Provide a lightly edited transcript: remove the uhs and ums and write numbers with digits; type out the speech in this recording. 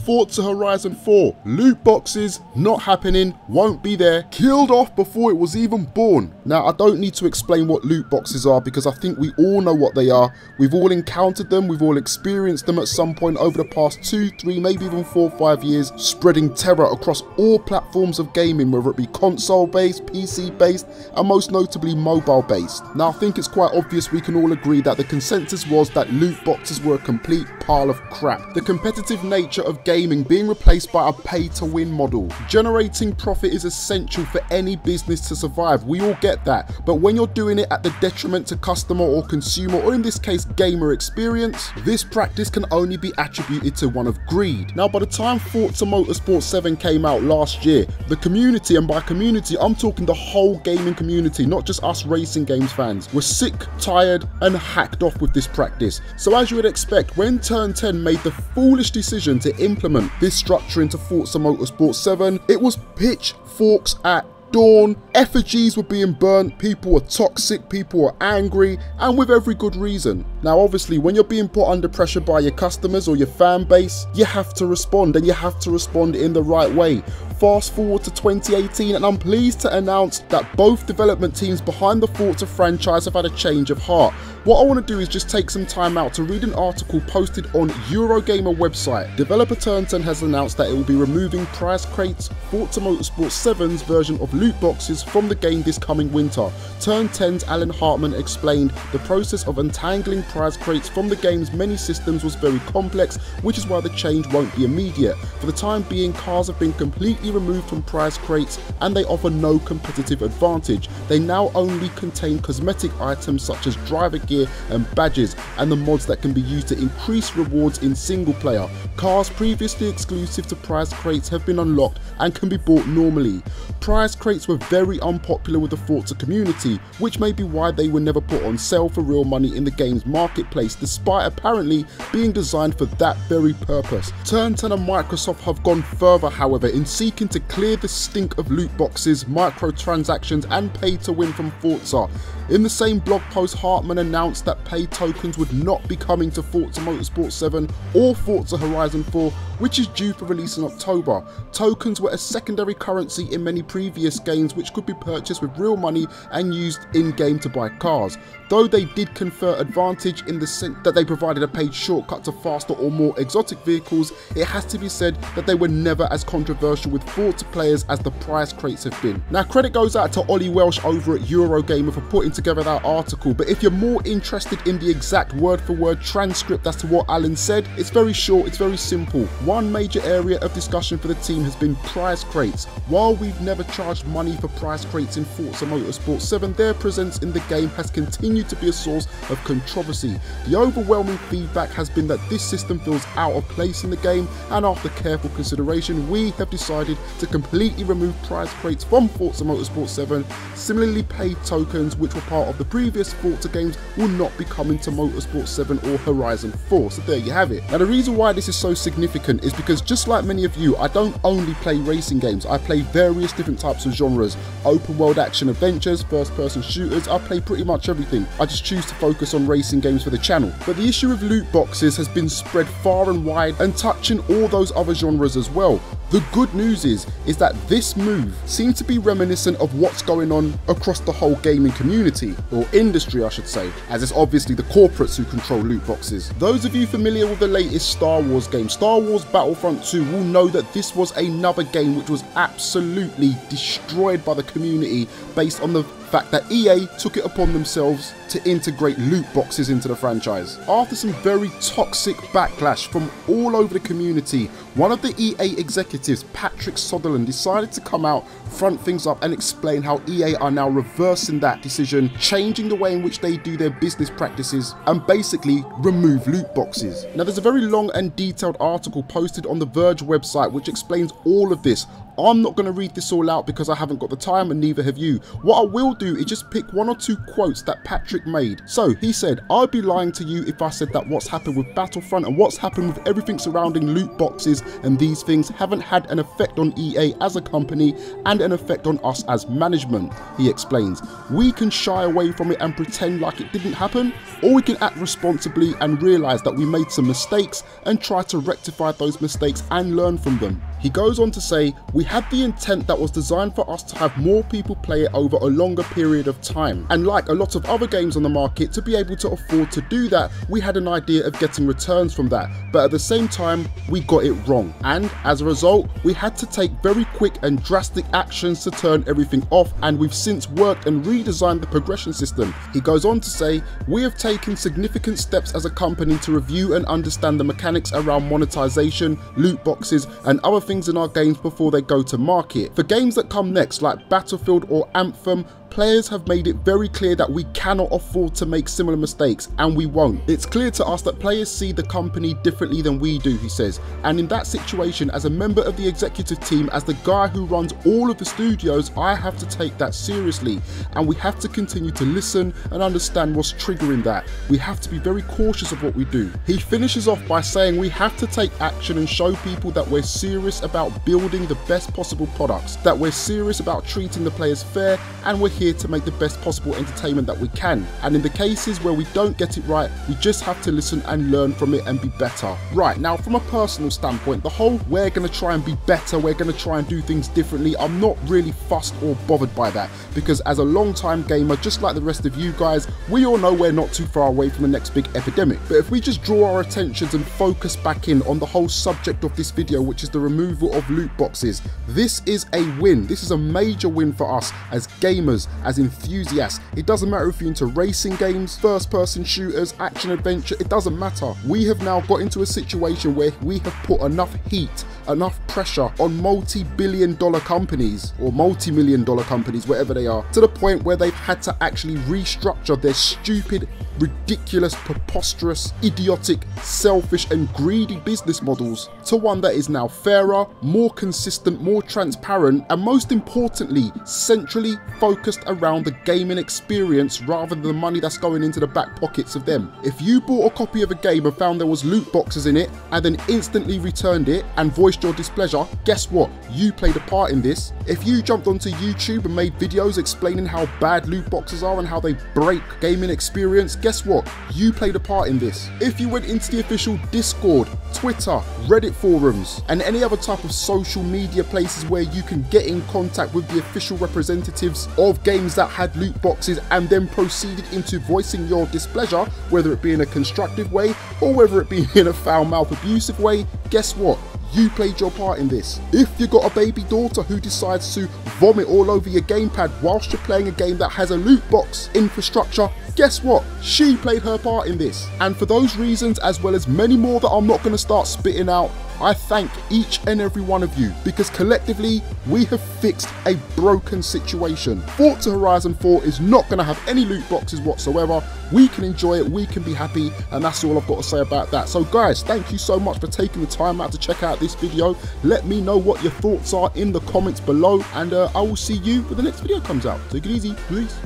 Forza Horizon 4, loot boxes, not happening, won't be there, killed off before it was even born. Now, I don't need to explain what loot boxes are because I think we all know what they are. We've all encountered them, we've all experienced them at some point over the past 2, 3, maybe even 4 or 5 years, spreading terror across all platforms of gaming, whether it be console-based, PC-based, and most notably mobile-based. Now, I think it's quite obvious we can all agree that the consensus was that loot boxes were a complete pile of crap. The competitive nature of gaming being replaced by a pay-to-win model. Generating profit is essential for any business to survive, we all get that, but when you're doing it at the detriment to customer or consumer, or in this case gamer experience, this practice can only be attributed to one of greed. Now, by the time Forza Motorsport 7 came out last year, the community, and by community I'm talking the whole gaming community, not just us racing games fans, were sick, tired and hacked off with this practice. So as you would expect, when Turn 10 made the foolish decision to implement this structure into Forza Motorsport 7, it was pitchforks at dawn, effigies were being burnt, people were toxic, people were angry, and with every good reason. Now obviously when you're being put under pressure by your customers or your fan base, you have to respond, and you have to respond in the right way. Fast forward to 2018 and I'm pleased to announce that both development teams behind the Forza franchise have had a change of heart. What I want to do is just take some time out to read an article posted on Eurogamer website. Developer Turn 10 has announced that it will be removing prize crates, Forza Motorsport 7's version of loot boxes from the game this coming winter. Turn 10's Alan Hartman explained the process of untangling prize crates from the game's many systems was very complex, which is why the change won't be immediate. For the time being, cars have been completely removed from prize crates and they offer no competitive advantage. They now only contain cosmetic items such as driver gear and badges and the mods that can be used to increase rewards in single player. Cars previously exclusive to prize crates have been unlocked and can be bought normally. Prize crates were very unpopular with the Forza community, which may be why they were never put on sale for real money in the game's marketplace, despite apparently being designed for that very purpose. Turn 10 and Microsoft have gone further, however, in seeking to clear the stink of loot boxes, microtransactions and pay to win from Forza. In the same blog post, Hartman announced that paid tokens would not be coming to Forza Motorsport 7 or Forza Horizon 4, which is due for release in October. Tokens were a secondary currency in many previous games which could be purchased with real money and used in-game to buy cars. Though they did confer advantage in the sense that they provided a paid shortcut to faster or more exotic vehicles, it has to be said that they were never as controversial with Forza players as the prize crates have been. Now credit goes out to Ollie Welsh over at Eurogamer for putting together that article, but if you're more interested in the exact word for word transcript as to what Alan said, it's very short, it's very simple. One major area of discussion for the team has been prize crates. While we've never charged money for prize crates in Forza Motorsport 7, their presence in the game has continued to be a source of controversy. The overwhelming feedback has been that this system feels out of place in the game, and after careful consideration we have decided to completely remove prize crates from Forza Motorsport 7. Similarly, paid tokens which were part of the previous Forza games will not be coming to Motorsport 7 or Horizon 4, so there you have it. Now the reason why this is so significant is because just like many of you, I don't only play racing games, I play various different types of genres. Open world action adventures, first person shooters, I play pretty much everything. I just choose to focus on racing games for the channel. But the issue of loot boxes has been spread far and wide and touching all those other genres as well. The good news is that this move seems to be reminiscent of what's going on across the whole gaming community, or industry I should say, as it's obviously the corporates who control loot boxes. Those of you familiar with the latest Star Wars game, Star Wars Battlefront 2, will know that this was another game which was absolutely destroyed by the community based on the fact that EA took it upon themselves to integrate loot boxes into the franchise. After some very toxic backlash from all over the community, one of the EA executives, Patrick Sutherland, decided to come out, front things up and explain how EA are now reversing that decision, changing the way in which they do their business practices and basically remove loot boxes. Now there's a very long and detailed article posted on the Verge website which explains all of this. I'm not going to read this all out because I haven't got the time and neither have you. What I will do is just pick one or two quotes that Patrick mistake made. So he said, I'd be lying to you if I said that what's happened with Battlefront and what's happened with everything surrounding loot boxes and these things haven't had an effect on EA as a company and an effect on us as management. He explains, we can shy away from it and pretend like it didn't happen, or we can act responsibly and realise that we made some mistakes and try to rectify those mistakes and learn from them. He goes on to say, we had the intent that was designed for us to have more people play it over a longer period of time, and like a lot of other games on the market, to be able to afford to do that, we had an idea of getting returns from that, but at the same time we got it wrong, and as a result we had to take very quick and drastic actions to turn everything off, and we've since worked and redesigned the progression system. He goes on to say, we have taken significant steps as a company to review and understand the mechanics around monetization, loot boxes and other things in our games before they go to market. For games that come next like Battlefield or Anthem, players have made it very clear that we cannot afford to make similar mistakes, and we won't. It's clear to us that players see the company differently than we do, he says, and in that situation, as a member of the executive team, as the guy who runs all of the studios, I have to take that seriously, and we have to continue to listen and understand what's triggering that. We have to be very cautious of what we do. He finishes off by saying we have to take action and show people that we're serious about building the best possible products, that we're serious about treating the players fair, and we're here to make the best possible entertainment that we can, and in the cases where we don't get it right, we just have to listen and learn from it and be better. Right, now from a personal standpoint, the whole we're going to try and be better, we're going to try and do things differently, I'm not really fussed or bothered by that, because as a long-time gamer, just like the rest of you guys, we all know we're not too far away from the next big epidemic. But if we just draw our attentions and focus back in on the whole subject of this video, which is the removal of loot boxes, this is a win. This is a major win for us as gamers, as enthusiasts. It doesn't matter if you're into racing games, first person shooters, action adventure, it doesn't matter. We have now got into a situation where we have put enough heat, enough pressure on multi-billion-dollar companies or multi-million-dollar companies, whatever they are, to the point where they've had to actually restructure their stupid, ridiculous, preposterous, idiotic, selfish and greedy business models to one that is now fairer, more consistent, more transparent, and most importantly, centrally focused around the gaming experience rather than the money that's going into the back pockets of them. If you bought a copy of a game and found there was loot boxes in it and then instantly returned it and voiced your displeasure, guess what? You played a part in this. If you jumped onto YouTube and made videos explaining how bad loot boxes are and how they break gaming experience, guess what? You played a part in this. If you went into the official Discord, Twitter, Reddit forums, and any other type of social media places where you can get in contact with the official representatives of games that had loot boxes and then proceeded into voicing your displeasure, whether it be in a constructive way or whether it be in a foul-mouthed abusive way, guess what? You played your part in this. If you got a baby daughter who decides to vomit all over your gamepad whilst you're playing a game that has a loot box infrastructure, guess what? She played her part in this. And for those reasons, as well as many more that I'm not going to start spitting out, I thank each and every one of you, because collectively we have fixed a broken situation. Forza Horizon 4 is not going to have any loot boxes whatsoever. We can enjoy it, we can be happy, and that's all I've got to say about that. So guys, thank you so much for taking the time out to check out this video. Let me know what your thoughts are in the comments below, and I will see you when the next video comes out. Take it easy, please.